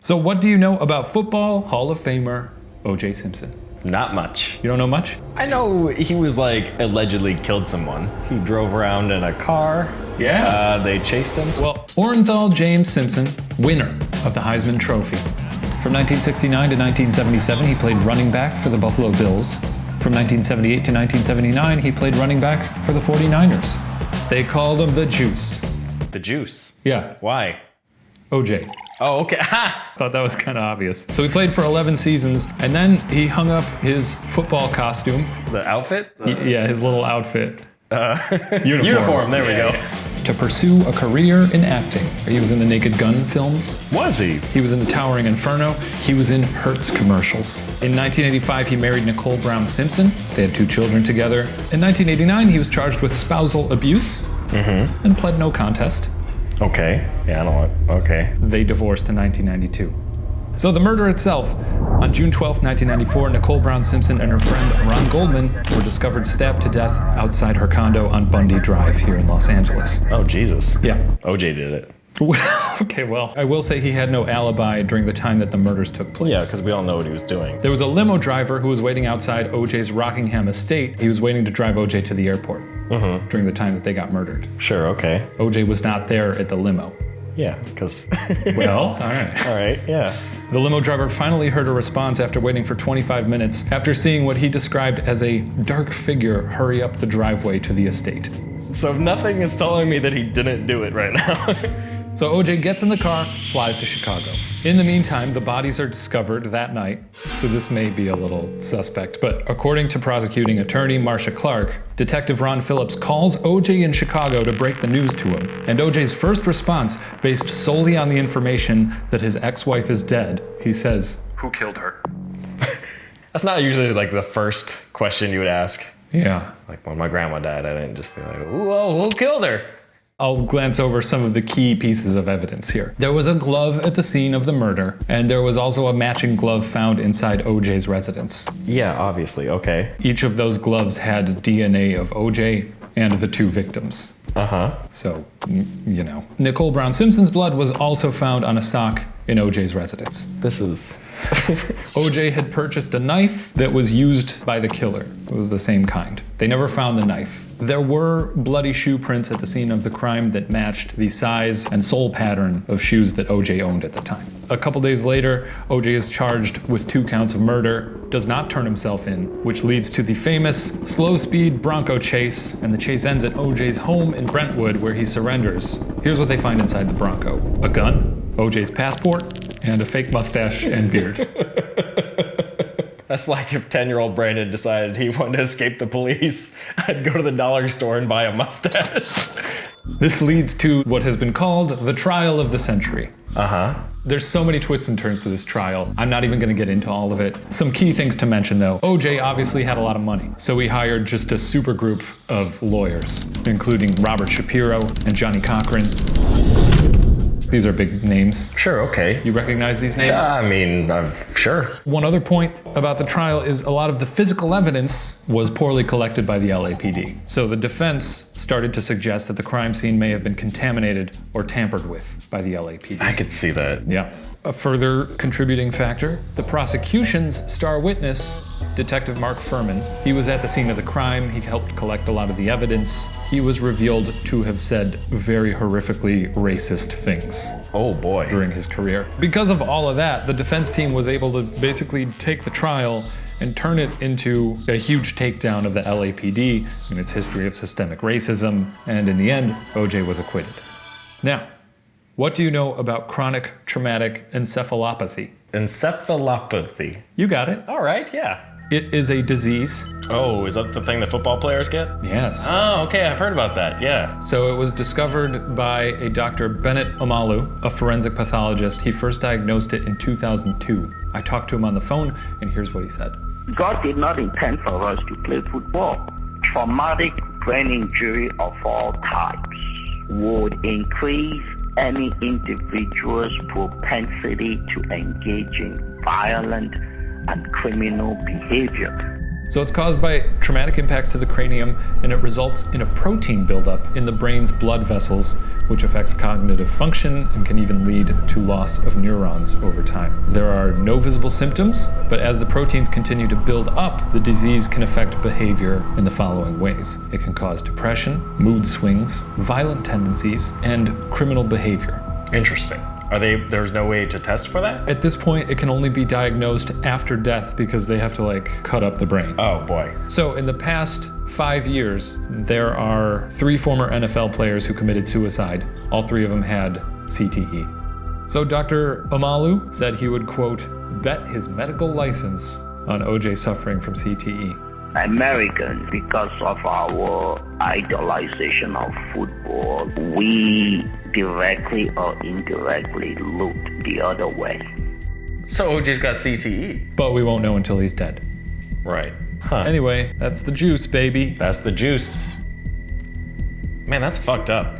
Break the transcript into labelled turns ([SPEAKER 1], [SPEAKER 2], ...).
[SPEAKER 1] So what do you know about football Hall of Famer O.J. Simpson?
[SPEAKER 2] Not much.
[SPEAKER 1] You don't know much?
[SPEAKER 2] I know he was like allegedly killed someone. He drove around in a car.
[SPEAKER 1] Yeah.
[SPEAKER 2] They chased him.
[SPEAKER 1] Well, Orenthal James Simpson, winner of the Heisman Trophy. From 1969 to 1977, he played running back for the Buffalo Bills. From 1978 to 1979, he played running back for the 49ers. They called him the Juice.
[SPEAKER 2] The Juice?
[SPEAKER 1] Yeah.
[SPEAKER 2] Why?
[SPEAKER 1] OJ.
[SPEAKER 2] Oh, okay.
[SPEAKER 1] Thought that was kind of obvious. So he played for 11 seasons, and then he hung up his football costume.
[SPEAKER 2] The outfit?
[SPEAKER 1] Yeah, his little outfit.
[SPEAKER 2] Uniform, there we go.
[SPEAKER 1] To pursue a career in acting. He was in the Naked Gun films.
[SPEAKER 2] Was he?
[SPEAKER 1] He was in the Towering Inferno. He was in Hertz commercials. In 1985, he married Nicole Brown Simpson. They had 2 children together. In 1989, he was charged with spousal abuse and pled no contest.
[SPEAKER 2] Okay. Yeah, I don't want. Okay.
[SPEAKER 1] They divorced in 1992. So the murder itself, on June 12, 1994, Nicole Brown Simpson and her friend Ron Goldman were discovered stabbed to death outside her condo on Bundy Drive here in Los Angeles.
[SPEAKER 2] Oh, Jesus.
[SPEAKER 1] Yeah.
[SPEAKER 2] OJ did it.
[SPEAKER 1] Okay, well, I will say he had no alibi during the time that the murders took place.
[SPEAKER 2] Yeah, because we all know what he was doing.
[SPEAKER 1] There was a limo driver who was waiting outside OJ's Rockingham estate. He was waiting to drive OJ to the airport during the time that they got murdered.
[SPEAKER 2] Sure, okay.
[SPEAKER 1] OJ was not there at the limo.
[SPEAKER 2] Yeah, because...
[SPEAKER 1] Well, all right.
[SPEAKER 2] All right, yeah.
[SPEAKER 1] The limo driver finally heard a response after waiting for 25 minutes, after seeing what he described as a dark figure hurry up the driveway to the estate.
[SPEAKER 2] So nothing is telling me that he didn't do it right now.
[SPEAKER 1] So OJ gets in the car, flies to Chicago. In the meantime, the bodies are discovered that night, so this may be a little suspect, but according to prosecuting attorney Marcia Clark, Detective Ron Phillips calls OJ in Chicago to break the news to him, and OJ's first response, based solely on the information that his ex-wife is dead, he says, "Who killed her?"
[SPEAKER 2] That's not usually like the first question you would ask.
[SPEAKER 1] Yeah.
[SPEAKER 2] Like when my grandma died, I didn't just be like, whoa, who killed her?
[SPEAKER 1] I'll glance over some of the key pieces of evidence here. There was a glove at the scene of the murder, and there was also a matching glove found inside OJ's residence.
[SPEAKER 2] Yeah, obviously, okay.
[SPEAKER 1] Each of those gloves had DNA of OJ and the 2 victims. So, you know. Nicole Brown Simpson's blood was also found on a sock in OJ's residence.
[SPEAKER 2] This is...
[SPEAKER 1] OJ had purchased a knife that was used by the killer. It was the same kind. They never found the knife. There were bloody shoe prints at the scene of the crime that matched the size and sole pattern of shoes that OJ owned at the time. A couple days later, OJ is charged with 2 counts of murder, does not turn himself in, which leads to the famous slow-speed Bronco chase, and the chase ends at OJ's home in Brentwood where he surrenders. Here's what they find inside the Bronco: a gun, OJ's passport, and a fake mustache and beard.
[SPEAKER 2] That's like if 10-year-old Brandon decided he wanted to escape the police, I'd go to the dollar store and buy a mustache.
[SPEAKER 1] This leads to what has been called the trial of the century. There's so many twists and turns to this trial. I'm not even gonna get into all of it. Some key things to mention though. OJ obviously had a lot of money, so he hired just a super group of lawyers, including Robert Shapiro and Johnny Cochran. These are big names.
[SPEAKER 2] Sure, okay.
[SPEAKER 1] You recognize these names?
[SPEAKER 2] I mean, sure.
[SPEAKER 1] One other point about the trial is a lot of the physical evidence was poorly collected by the LAPD. So the defense started to suggest that the crime scene may have been contaminated or tampered with by the LAPD.
[SPEAKER 2] I could see that.
[SPEAKER 1] Yeah. A further contributing factor, the prosecution's star witness, Detective Mark Furman. He was at the scene of the crime. He helped collect a lot of the evidence. He was revealed to have said very horrifically racist things.
[SPEAKER 2] Oh boy.
[SPEAKER 1] During his career. Because of all of that, the defense team was able to basically take the trial and turn it into a huge takedown of the LAPD and its history of systemic racism. And in the end, OJ was acquitted. Now, what do you know about chronic traumatic encephalopathy?
[SPEAKER 2] Encephalopathy.
[SPEAKER 1] You got it.
[SPEAKER 2] All right, yeah.
[SPEAKER 1] It is a disease.
[SPEAKER 2] Oh, is that the thing that football players get?
[SPEAKER 1] Yes.
[SPEAKER 2] Oh, okay, I've heard about that, yeah.
[SPEAKER 1] So it was discovered by a Dr. Bennett Omalu, a forensic pathologist. He first diagnosed it in 2002. I talked to him on the phone, and here's what he said.
[SPEAKER 3] God did not intend for us to play football. Traumatic brain injury of all types would increase any individual's propensity to engage in violent and criminal behavior.
[SPEAKER 1] So it's caused by traumatic impacts to the cranium, and it results in a protein buildup in the brain's blood vessels, which affects cognitive function and can even lead to loss of neurons over time. There are no visible symptoms, but as the proteins continue to build up, the disease can affect behavior in the following ways. It can cause depression, mood swings, violent tendencies, and criminal behavior.
[SPEAKER 2] Interesting. There's no way to test for that?
[SPEAKER 1] At this point, it can only be diagnosed after death because they have to cut up the brain.
[SPEAKER 2] Oh boy.
[SPEAKER 1] So in the past 5 years, there are 3 former NFL players who committed suicide. All 3 of them had CTE. So Dr. Omalu said he would, quote, bet his medical license on OJ suffering from CTE.
[SPEAKER 3] Americans, because of our idolization of football, we directly or indirectly look the other way.
[SPEAKER 2] So OJ's got CTE.
[SPEAKER 1] But we won't know until he's dead.
[SPEAKER 2] Right. Huh.
[SPEAKER 1] Anyway, that's the juice, baby.
[SPEAKER 2] That's the juice. Man, that's fucked up.